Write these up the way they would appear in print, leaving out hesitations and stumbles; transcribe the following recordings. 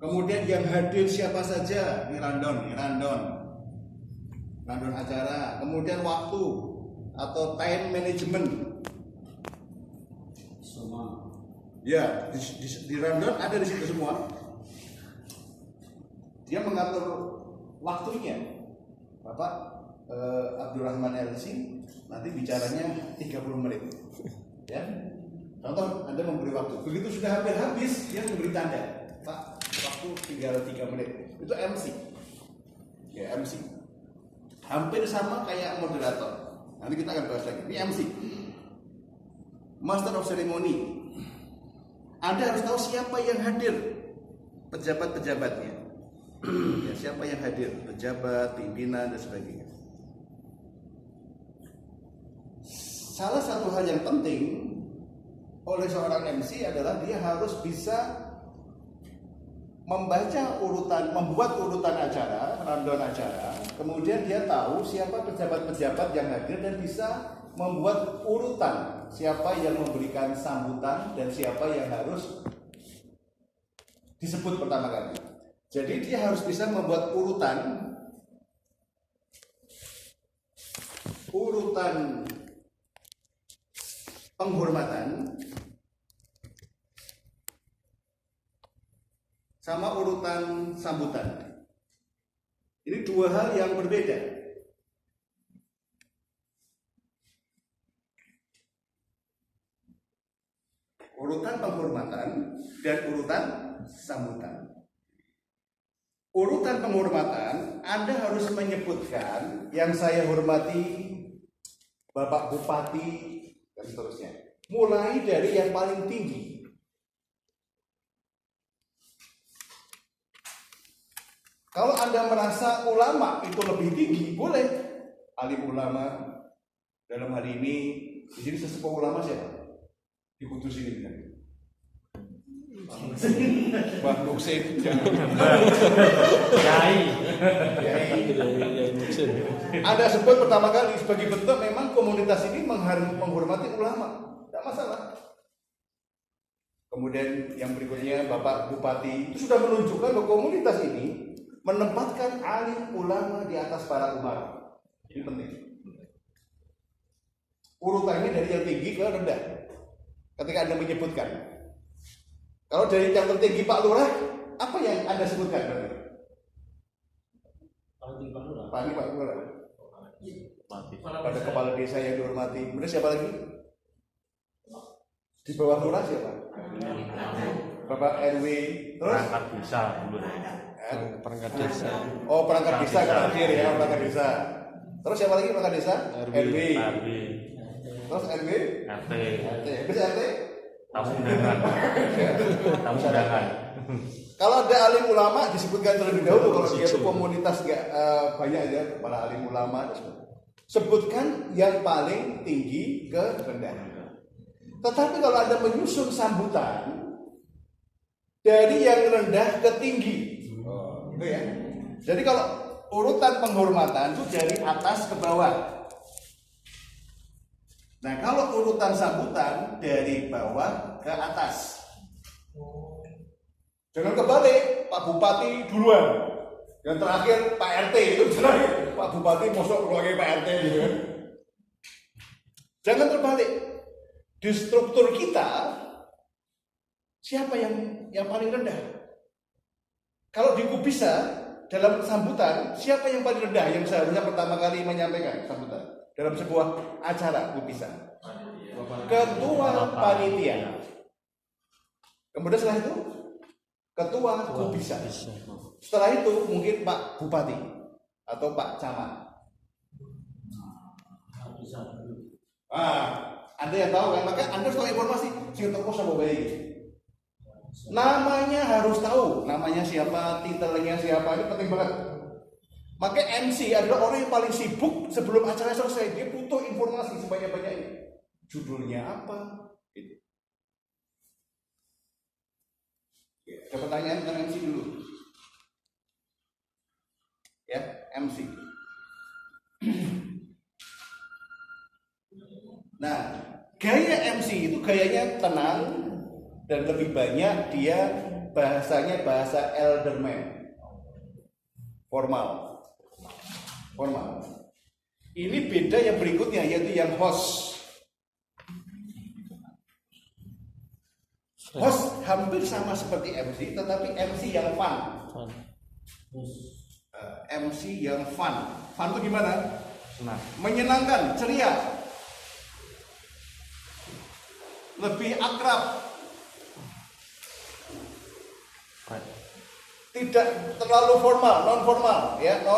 Kemudian yang hadir siapa saja, ini rundown acara. Kemudian waktu atau time management. Semua. Ya, di rundown ada di situ semua. Dia mengatur waktunya. Bapak Abdurrahman LC nanti bicaranya 30 menit. Ya. Contoh, Anda memberi waktu. Begitu sudah hampir habis, dia memberi tanda. Pak, waktu tinggal 3 menit. Itu MC. Ya, MC. Hampir sama kayak moderator. Nanti kita akan bahas lagi. Ini MC. Master of Ceremony. Anda harus tahu siapa yang hadir. Pejabat-pejabatnya. Ya, siapa yang hadir? Pejabat, pimpinan, dan sebagainya. Salah satu hal yang penting oleh seorang MC adalah dia harus bisa membuat urutan acara, rundown acara. Kemudian dia tahu siapa pejabat-pejabat yang hadir dan bisa membuat urutan siapa yang memberikan sambutan dan siapa yang harus disebut pertama kali. Jadi dia harus bisa membuat urutan penghormatan sama urutan sambutan. Ini dua hal yang berbeda. Urutan penghormatan dan urutan sambutan. Urutan penghormatan, Anda harus menyebutkan yang saya hormati Bapak Bupati dan seterusnya. Mulai dari yang paling tinggi. Kalau Anda merasa ulama itu lebih tinggi, boleh. Alim ulama dalam hari ini, di sini sesepuh ulama siapa? Di Kudus ini kan? Mbah Muksin. Kiai. Anda sebut pertama kali sebagai bentuk memang komunitas ini menghormati ulama, tidak masalah. Kemudian yang berikutnya Bapak Bupati itu sudah menunjukkan bahwa komunitas ini menempatkan alim ulama di atas para umara. Ini penting. Urutannya dari yang tinggi ke rendah. Ketika Anda menyebutkan, kalau dari yang tertinggi Pak Lurah, apa yang Anda sebutkan berarti? Pak Lurah. Pada kepala desa yang dihormati. Kemudian siapa lagi? Di bawah Lurah siapa? Bapak RW. Terus? Perangkat desa dulu. Perangkat desa. Oh, perangkat desa terakhir ya, perangkat desa. Terus siapa lagi perangkat desa? RW. Terus RW? RT. Bisa RT? Tamu undangan. Kalau ada alim ulama disebutkan terlebih dahulu. Kalau dia itu komunitas nggak banyak ya para alim ulama. Sebutkan yang paling tinggi ke rendah. Tetapi kalau Anda menyusun sambutan dari yang rendah ke tinggi, gitu ya. Jadi kalau urutan penghormatan itu dari atas ke bawah. Nah, kalau urutan sambutan dari bawah ke atas. Jangan kebalik, Pak Bupati duluan. Yang terakhir Pak RT itu terakhir. Pak Bupati mosok keluarga Pak RT gitu kan. Jangan terbalik. Di struktur kita siapa yang paling rendah? Kalau di Kubisa dalam sambutan, siapa yang paling rendah yang seharusnya pertama kali menyampaikan sambutan? Dalam sebuah acara Kubisa, ketua panitia. Kemudian setelah itu ketua Kubisa. Setelah itu mungkin Pak Bupati atau Pak Camat. Anda yang tahu kan, maka Anda harus tahu informasi. Sing toko sama baik. Namanya harus tahu, namanya siapa, titelnya siapa, ini penting banget. Maka MC adalah orang yang paling sibuk sebelum acara selesai. Dia butuh informasi sebanyak-banyaknya. Judulnya apa? Gitu. Ada pertanyaan tentang MC dulu. Ya, MC. Nah, gaya MC itu gayanya tenang dan lebih banyak dia bahasanya bahasa elderman, formal. Ini beda yang berikutnya, yaitu yang host. Host hampir sama seperti MC, tetapi MC yang fun. MC yang fun. Fun itu gimana? Menyenangkan, ceria, lebih akrab, tidak terlalu formal, non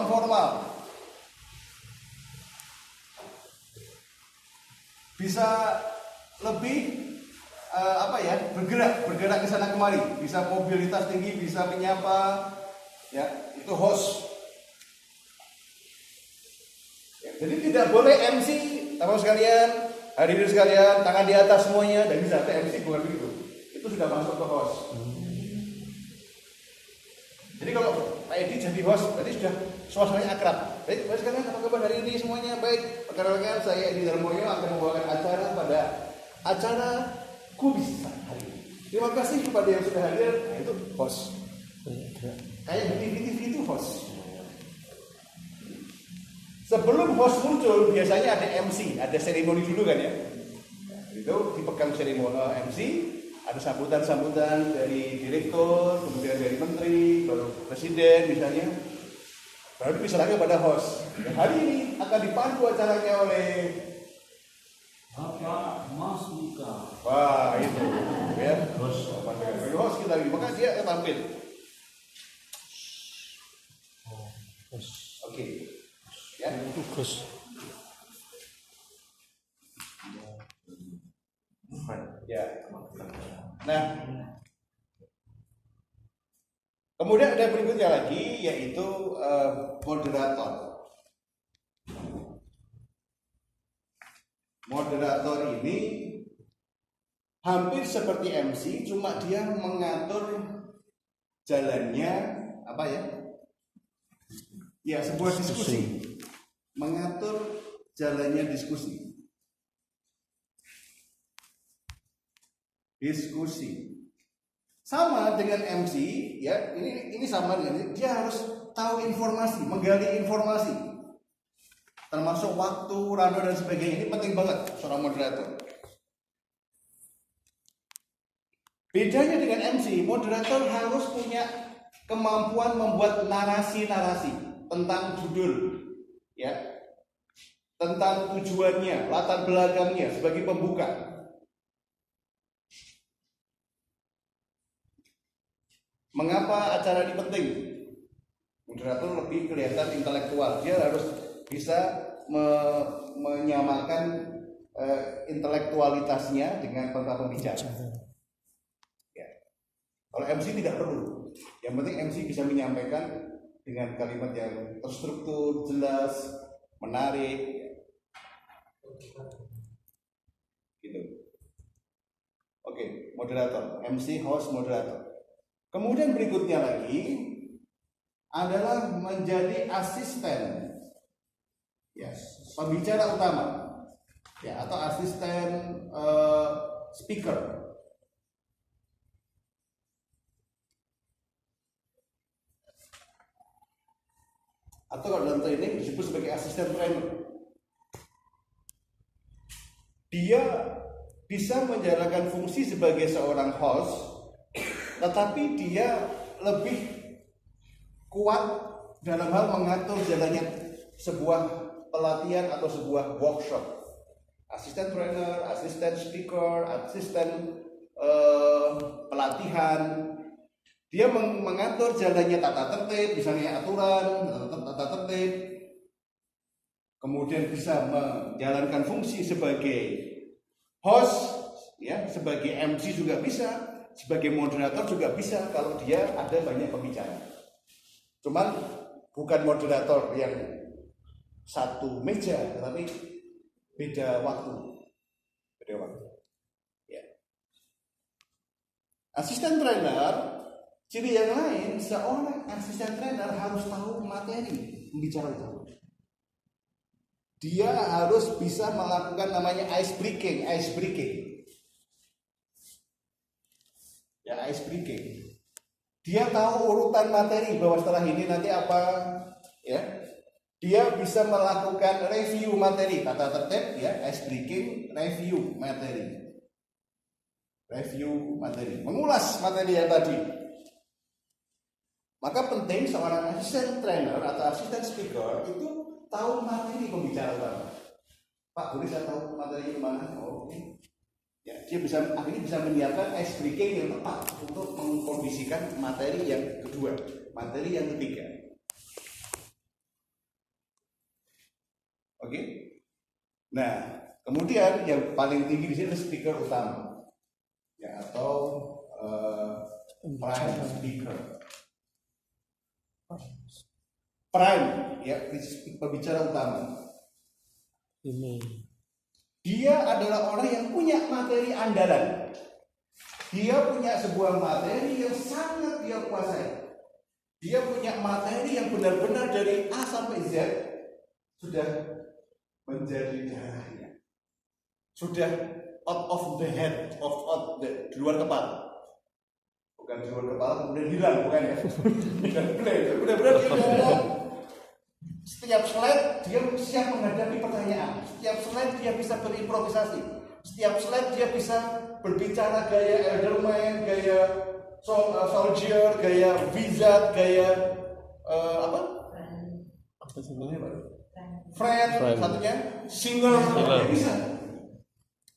formal. Bisa lebih bergerak ke sana kemari, bisa mobilitas tinggi, bisa menyapa, ya, itu host. Ya, jadi tidak boleh MC, teman sekalian, hadirin sekalian, tangan di atas semuanya, dan bisa ada MC bukan begitu. Itu sudah masuk ke host. Jadi kalau Pak Edi jadi host, berarti sudah suasananya akrab. Baik, baik sekalian, apa kabar hari ini semuanya? Baik, perkenalkan saya Edi Darmoyo akan membawakan acara pada acara Kubis hari ini. Terima kasih kepada yang sudah hadir. Nah, itu host. Kayak di TV itu host. Sebelum host muncul, biasanya ada MC, ada seremoni dulu kan ya. Itu dipegang seremoni MC, ada sambutan-sambutan dari direktur, kemudian dari menteri, baru presiden misalnya. Baru diserahkan pada host. Dan hari ini akan dipandu acaranya oleh Bapak Mas Muka. wah itu ya host kita lagi, maka dia tampil. Oke. Ya. Gus. Ya. Nah, kemudian ada berikutnya lagi, yaitu moderator. Moderator ini hampir seperti MC, cuma dia mengatur jalannya apa ya? Ya, sebuah diskusi. Mengatur jalannya diskusi. Sama dengan MC, ya, ini sama dengan dia harus tahu informasi, menggali informasi. Termasuk waktu, rundown dan sebagainya. Ini penting banget seorang moderator. Bedanya dengan MC, moderator harus punya kemampuan membuat narasi-narasi tentang judul, ya, tentang tujuannya, latar belakangnya sebagai pembuka. Mengapa acara ini penting? Moderator lebih kelihatan intelektual. Dia harus bisa menyamakan intelektualitasnya dengan pembicara. Ya. Kalau MC tidak perlu. Yang penting MC bisa menyampaikan dengan kalimat yang terstruktur, jelas, menarik. Gitu. Oke, moderator, MC, host, moderator. Kemudian berikutnya lagi adalah menjadi asisten. Ya, pembicara utama, ya, atau asisten speaker. Atau kalau dalam training disebut sebagai asisten trainer. Dia bisa menjalankan fungsi sebagai seorang host, tetapi dia lebih kuat dalam hal mengatur jalannya sebuah pelatihan atau sebuah workshop. Asisten trainer, asisten speaker, asisten pelatihan. Dia mengatur jalannya tata tertib, misalnya aturan, tata tertib. Kemudian bisa menjalankan fungsi sebagai host, ya, sebagai MC juga bisa, sebagai moderator juga bisa kalau dia ada banyak pembicara. Cuman bukan moderator yang satu meja, tetapi beda waktu. Ya. Asisten trainer, ciri yang lain, seorang asisten trainer harus tahu materi pembicara itu. Dia harus bisa melakukan namanya ice breaking. Ya, ice breaking. Dia tahu urutan materi bahwa setelah ini nanti apa, ya. Dia bisa melakukan review materi, kata tertib ya, ice breaking, review materi. Review materi, mengulas materi yang tadi. Maka penting seorang asisten trainer atau asisten speaker itu tahu materi pembicara utama. Pak, boleh saya tahu materi kemana? Oh, oke. Ya, dia akhirnya bisa menyiapkan ice breaking yang tepat untuk mengkondisikan materi yang kedua, materi yang ketiga. Oke. Nah, kemudian yang paling tinggi di sini adalah speaker utama, ya, atau prime speaker. Prime, ya, pembicara utama. Ini. Dia adalah orang yang punya materi andalan. Dia punya sebuah materi yang sangat dia kuasai. Dia punya materi yang benar-benar dari A sampai Z sudah menjadi darahnya. Sudah out of the head, di luar kepala. Bukan di luar kepala kemudian hilang, bukan ya? Bukan benar-benar dia ngomong. Setiap slide dia siap menghadapi pertanyaan. Setiap slide dia bisa berimprovisasi. Setiap slide dia bisa berbicara gaya Elderman, gaya soldier, gaya wizard, gaya apa? Apa sebenarnya, Pak? Friend, satunya singer. Dia bisa.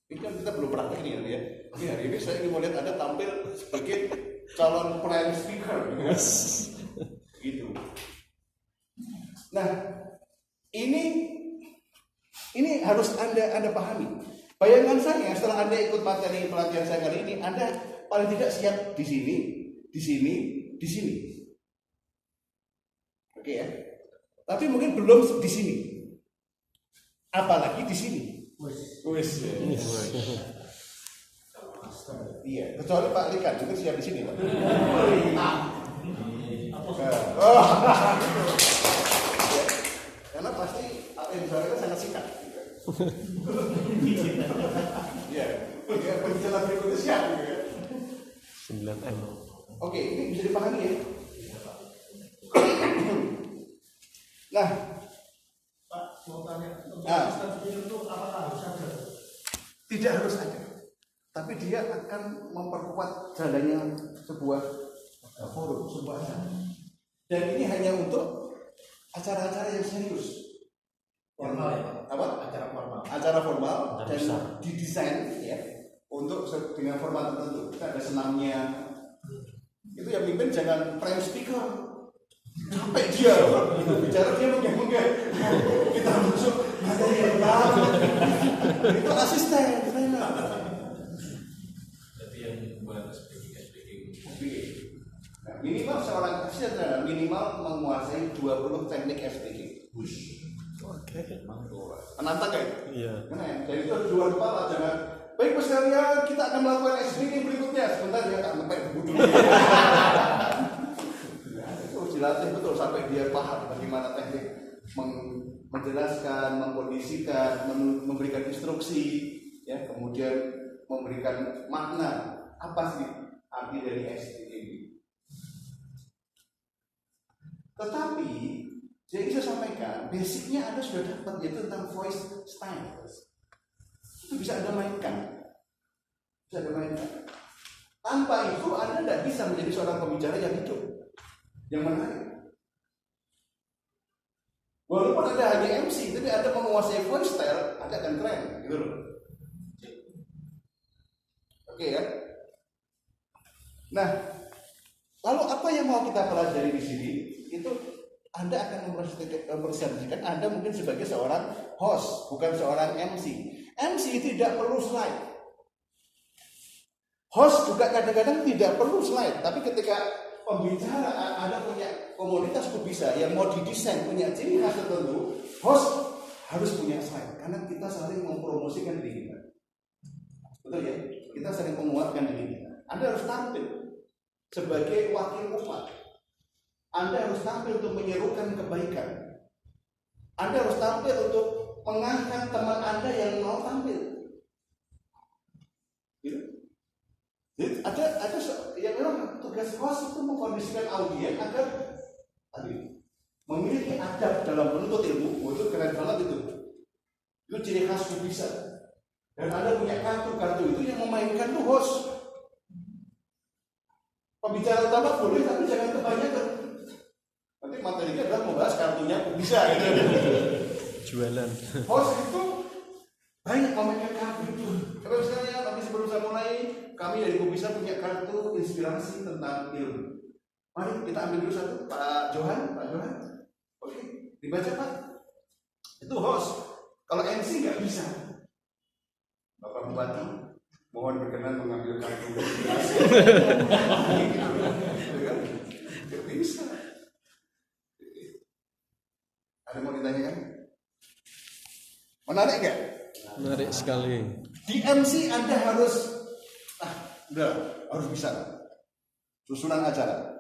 Ini kan kita belum praktek nih ya. Ini hari ini saya ingin melihat Anda tampil sebagai calon prime speaker. Gitu. Nah, ini harus Anda pahami. Bayangan saya setelah Anda ikut materi pelatihan saya kali ini, Anda paling tidak siap di sini, di sini, di sini. Oke ya. Tapi mungkin belum di sini. Apalagi di sini. Wes. Iya, kecuali Pak Likan juga siap di sini, Pak. Karena pasti apa yang disampaikan sangat singkat. Iya, penjelasan berikutnya siap. 9M. Oke, ini bisa dipahami ya. Nah, Pak, mau tanya, itu apakah harus ada? tidak harus ada, tapi dia akan memperkuat jalannya sebuah forum, sebuah acara. Dan ini hanya untuk acara-acara yang serius. Formal ya, apa? Acara formal. Acara formal dan besar. didesain ya untuk dengan format tertentu. Kita ada senamnya. Itu yang pimpin jangan prime speaker. Capek dia, bicara dia menggah-menggah. Kita masuk materi yang baru. Itu asisten, trainer. Tapi yang buat speaking. Nah, minimal seorang asisten trainer minimal menguasai 20 teknik speaking. Oke. Menantang kan? Iya. Mana ya? Jadi itu harus luar kepala, jangan. Baik Mas sekalian, kita akan melakukan speaking berikutnya. Sebentar ya, tak sampai duduk. Itu dilatih betul sampai dia paham bagaimana teknik menjelaskan, mengkondisikan, memberikan instruksi, ya, kemudian memberikan makna apa sih arti dari speaking ini. Tetapi jadi saya sampaikan, basicnya Anda sudah dapat, yaitu tentang voice style. Itu bisa Anda mainkan. Bisa Anda mainkan. Tanpa itu Anda tidak bisa menjadi seorang pembicara yang hidup, yang menarik. Walaupun Anda hanya MC, tapi Anda menguasai voice style, Anda akan keren, gitu loh. Oke ya. Nah, lalu apa yang mau kita pelajari di sini? Itu Anda akan mempersiapkan Anda mungkin sebagai seorang host, bukan seorang MC. MC tidak perlu slide. Host juga kadang-kadang tidak perlu slide, tapi ketika pembicara Anda punya komunitas bisa yang mau didesain punya ciri khas tertentu, host harus punya slide karena kita saling mempromosikan diri kita. Betul ya? Kita saling menguatkan diri kita. Anda harus tampil sebagai wakil umat. Anda harus tampil untuk menyerukan kebaikan. Anda harus tampil untuk mengangkat teman Anda yang mau tampil. Gitu. Jadi ada yang memang tugas host itu mengkondisikan audien agar tadi memiliki adab dalam menuntut ilmu. Itu keren banget itu. Itu ciri khas bisa. Dan Anda punya kartu itu yang memainkan tuh host. Pembicara utama boleh, tapi jangan kebanyakan. Nanti materinya adalah membahas kartunya bisa gitu. Jualan. Host itu banyak memainkan kartu itu. Kalau misalnya kami sebelum saya mulai, kami dari Kubisa punya kartu inspirasi tentang ilmu. Mari kita ambil dulu satu, Pak Johan. Oke, dibaca Pak. Itu host. Kalau MC nggak bisa. Bapak Bupati, mohon berkenan mengambil kartu inspirasi. Nggak bisa. Ada mau ditanyakan? Menarik nggak? Menarik sekali. Di MC Anda harus harus bisa. Susunan acara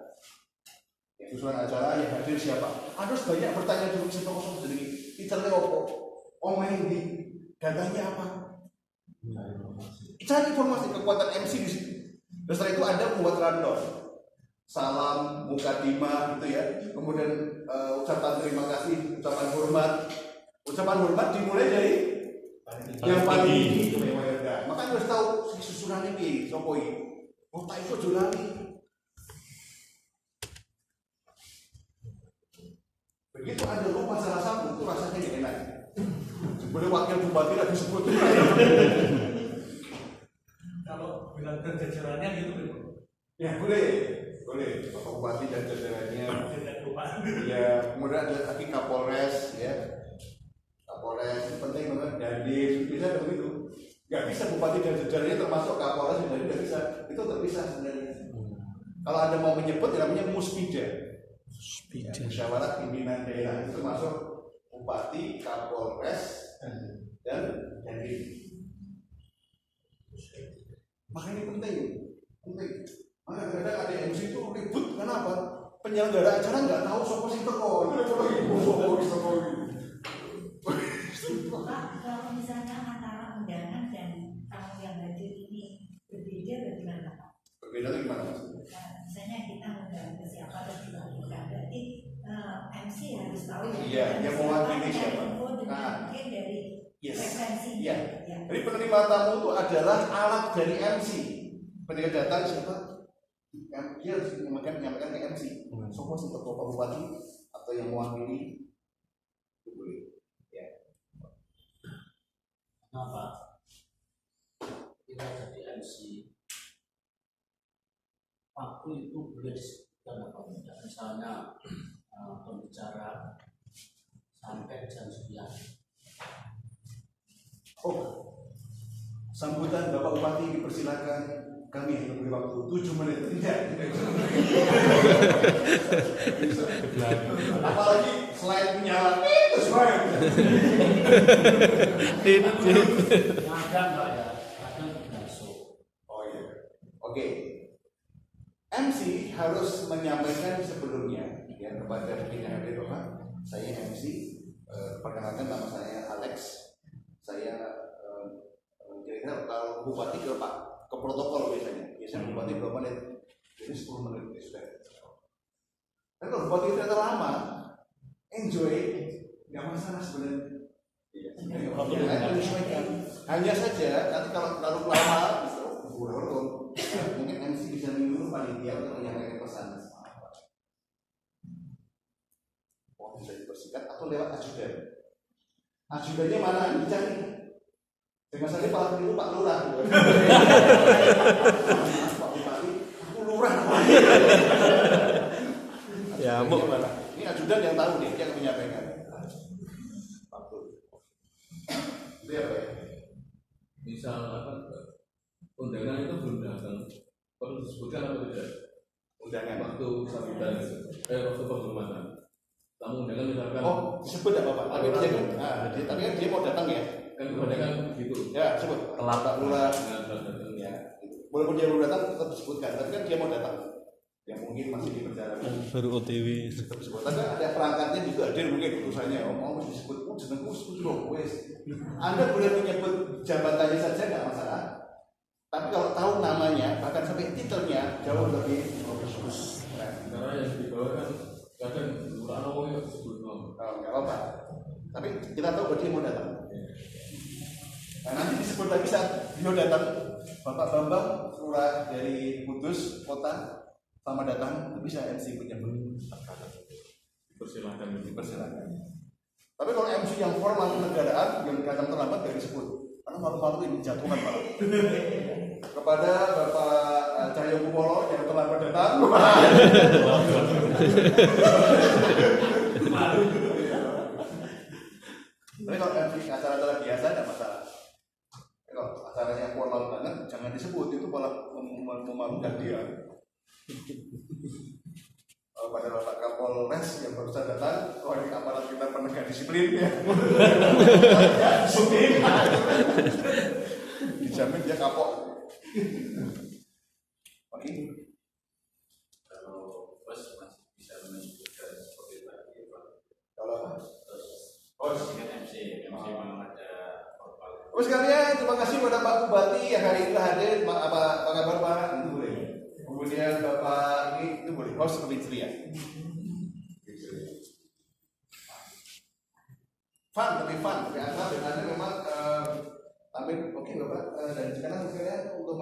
yang hadir siapa? Anda harus banyak bertanya dulu siapa kosong jadi teachernya apa? Main di datanya apa? Cari informasi kekuatan MC di situ. Dan setelah itu Anda membuat rundown. Salam, mukadimah gitu ya. Kemudian ucapan terima kasih, ucapan hormat. Ucapan hormat dimulai dari yang paling tinggi. Maka harus tahu susunannya piye, sopo iki. Oh, Pak Iko Jolali. Begitu ada lupa salah satu itu rasanya tidak enak. Boleh wakil bupati lagi disebut. Kalau bilang jajarannya gitu Bro. Ya boleh. Bapak Bupati dan jajarannya. Ya, kemudian ada lagi Kapolres ya. Kapolres itu penting banget. Dandim bisa begitu. Gak bisa Bupati dan jajarannya termasuk Kapolres dan Dandim gak bisa. Itu terpisah sebenarnya. Kalau Anda mau menyebut namanya Muspida. Ya, musyawarah pimpinan daerah itu termasuk Bupati, Kapolres dan Dandim. Makanya penting. Maka kadang-kadang ada MC itu ribut, kenapa? Penyelenggara acara nggak tahu siapa sih teko. Kalau misalnya antara undangan dan tamu yang hadir ini berbeda, bagaimana Pak? Berbeda itu gimana Mas? Misalnya kita undang ke siapa dan dilakukan, berarti MC harus tahu Iya, yang mewakili siapa. Mungkin dari referensinya. Iya. Jadi penerima tamu itu adalah alat dari MC. Ketika datang siapa? Dia harus menyampaikan ke MC. Sopo sih Bapak Bupati atau yang mewakili itu boleh. Ya. Kenapa kita jadi MC? Waktu itu boleh disebutkan apa? Misalnya pembicara sampai jam 9. Oh, sambutan Bapak Bupati dipersilakan. Kami hanya beri waktu 7 menit. Tidak. Apalagi selain menyala itu semua. Kadang Pak ya, kadang masuk. Oh iya. Oke. MC harus menyampaikan sebelumnya ya kepada pimpinan hadir Bapak. Saya MC. Perkenalkan nama saya Alex. Saya kira-kira kalau Bupati ke Pak ke protokol biasanya Bupati berapa menit, jadi 10 menit ya sudah. Tapi kalau Bupati ternyata lama, enjoy, nggak masalah sebenarnya. Hanya saja nanti kalau terlalu lama, mungkin MC bisa menyuruh panitia untuk menyampaikan pesan. Oh, bisa dibersihkan atau lewat ajudan. Ajudannya mana? Dicari. Dengan saya Pak Guru Pak Lurah. Pak Bupati, aku lurah. Ya, Bu. Ini ajudan yang tahu nih, dia akan menyampaikan. Itu apa ya? Misal undangan itu belum datang, perlu disebutkan atau tidak? Undangan Waktu sambutan, waktu penghormatan. Tamu undangan misalkan. Oh, disebut apa Pak? Tapi dia kan, tapi kan dia mau datang ya. Kan kebanyakan gitu. Ya, sebut. Telat Pak Lurah. Datang. Ya. Walaupun dia belum datang, tetap disebutkan. Tapi kan dia mau datang. Yang mungkin masih di perjalanan. Baru OTW. Tetap disebut. Tapi ada perangkatnya juga hadir mungkin utusannya. Mau disebut, jenengku sebut loh, wes. Anda boleh menyebut jabatannya saja nggak masalah. Tapi kalau tahu namanya, bahkan sampai titelnya jauh lebih bagus. Karena yang di bawah kan kadang orang awam yang disebut nom. Nggak apa-apa. Tapi kita tahu bahwa dia mau datang. Nah, nanti disebut lagi saat beliau datang, Bapak Bambang, lurah dari Kudus kota, selamat datang, bisa MC penyambut. Dipersilakan. Tapi kalau MC yang formal kenegaraan yang datang terlambat dari disebut, karena malu-malu ini jatuhkan Pak. Kepada Bapak Cahyo Kumolo yang terlambat datang. Tapi kalau acara-acara biasa tidak masalah. Kalau acaranya yang formal banget, jangan disebut, itu malah memalukan dia. Pada Bapak Kapolres yang barusan datang, ini aparat kita penegak disiplin ya. Dijamin dia kapok. Ini Kalau bos masih bisa menyebutkan seperti tadi Pak. kalau apa? Terus dengan MC memang ada formal. Terus sekalian, terima kasih kepada Pak Bupati yang hari ini hadir. Apa kabar Pak? Itu boleh. Kemudian Bapak ini itu boleh. Host Kementerian ya. Fun, tapi akrab dan Anda memang tampil oke Bapak. Dan sekarang sekalian untuk